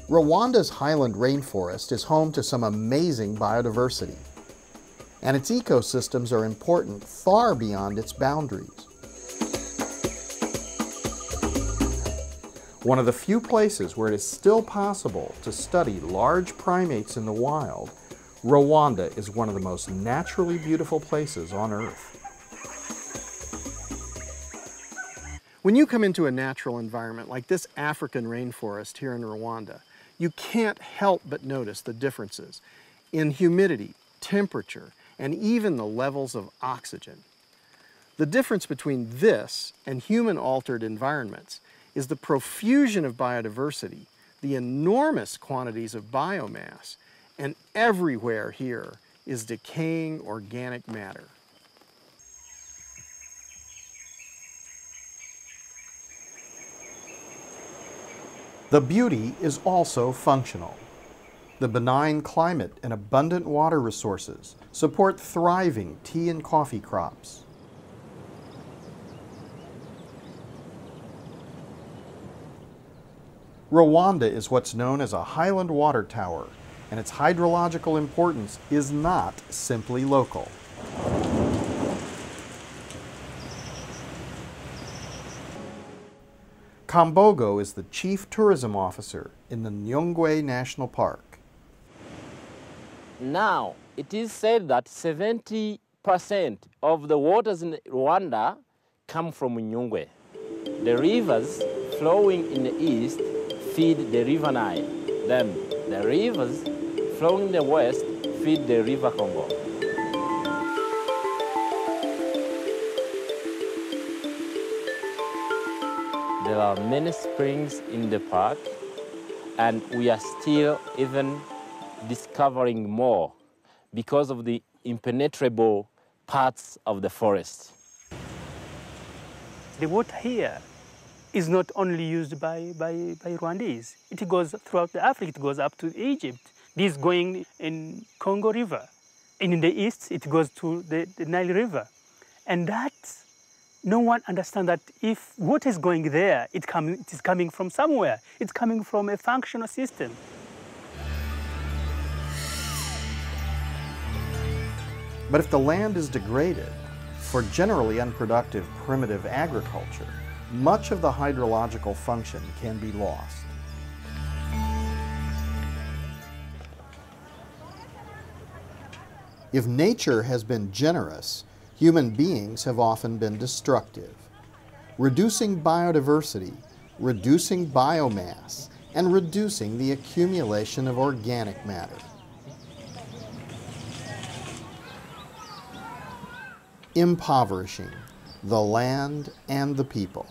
Rwanda's highland rainforest is home to some amazing biodiversity, and its ecosystems are important far beyond its boundaries. One of the few places where it is still possible to study large primates in the wild, Rwanda is one of the most naturally beautiful places on Earth. When you come into a natural environment like this African rainforest here in Rwanda, you can't help but notice the differences in humidity, temperature, and even the levels of oxygen. The difference between this and human-altered environments is the profusion of biodiversity, the enormous quantities of biomass, and everywhere here is decaying organic matter. The beauty is also functional. The benign climate and abundant water resources support thriving tea and coffee crops. Rwanda is what's known as a highland water tower, and its hydrological importance is not simply local. Kambogo is the chief tourism officer in the Nyungwe National Park. Now, it is said that 70% of the waters in Rwanda come from Nyungwe. The rivers flowing in the east feed the River Nile. Then the rivers flowing in the west feed the River Congo. There are many springs in the park, and we are still even discovering more because of the impenetrable parts of the forest. The water here is not only used by Rwandese. It goes throughout Africa. It goes up to Egypt. This is going in Congo River. And in the east, it goes to the Nile River. And that, no one understands that if water is going there, it is coming from somewhere. It's coming from a functional system. But if the land is degraded for generally unproductive primitive agriculture, much of the hydrological function can be lost. If nature has been generous, human beings have often been destructive. Reducing biodiversity, reducing biomass, and reducing the accumulation of organic matter. Impoverishing the land and the people.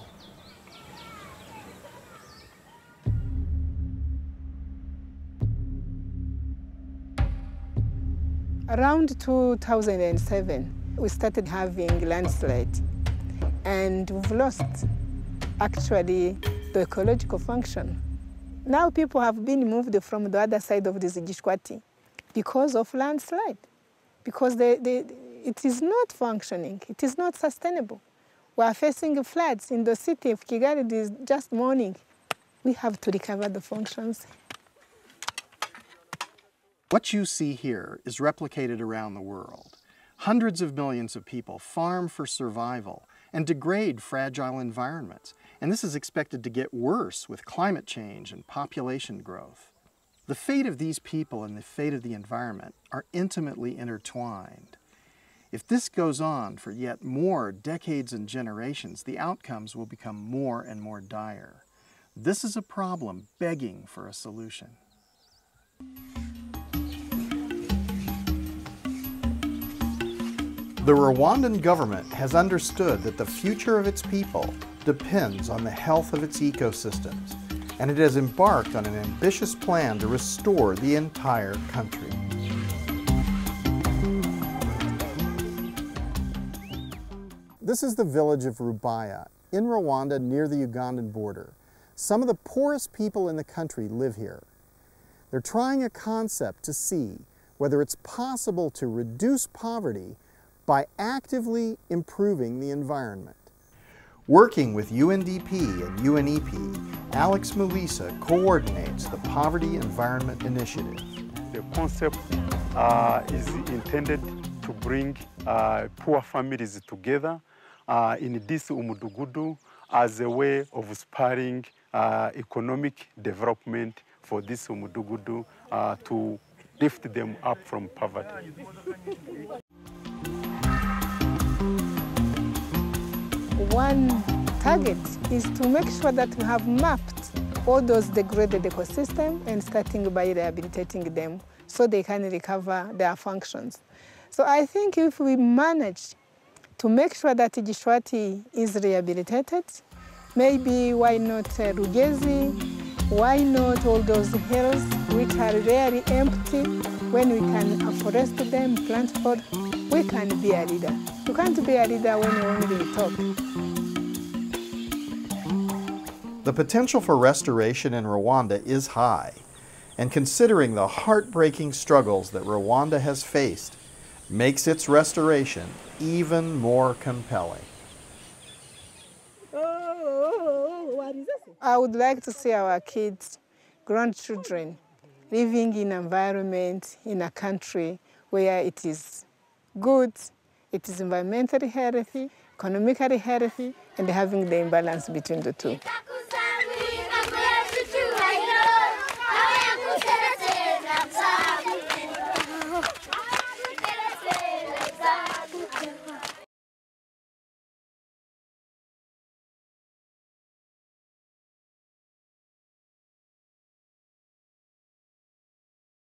Around 2007, we started having landslide, and we've lost actually the ecological function. Now people have been moved from the other side of the Zigishwati because of landslide, because it is not functioning, it is not sustainable. We are facing floods in the city of Kigali this just morning. We have to recover the functions. What you see here is replicated around the world. Hundreds of millions of people farm for survival and degrade fragile environments. And this is expected to get worse with climate change and population growth. The fate of these people and the fate of the environment are intimately intertwined. If this goes on for yet more decades and generations, the outcomes will become more and more dire. This is a problem begging for a solution. The Rwandan government has understood that the future of its people depends on the health of its ecosystems, and it has embarked on an ambitious plan to restore the entire country. This is the village of Rubaya in Rwanda near the Ugandan border. Some of the poorest people in the country live here. They're trying a concept to see whether it's possible to reduce poverty by actively improving the environment. Working with UNDP and UNEP, Alex Mulisa coordinates the Poverty Environment Initiative. The concept is intended to bring poor families together in this umudugudu as a way of spurring economic development for this umudugudu to lift them up from poverty. One target is to make sure that we have mapped all those degraded ecosystems and starting by rehabilitating them so they can recover their functions. So I think if we manage to make sure that Gishwati is rehabilitated, maybe why not Rugezi, why not all those hills which are rarely empty, when we can afforest them, plant for, we can be a leader. You can't be a leader when you only talk. The potential for restoration in Rwanda is high, and considering the heartbreaking struggles that Rwanda has faced, makes its restoration even more compelling. I would like to see our kids, grandchildren, living in an environment, in a country where it is good, it is environmentally healthy, economically healthy, and having the imbalance between the two.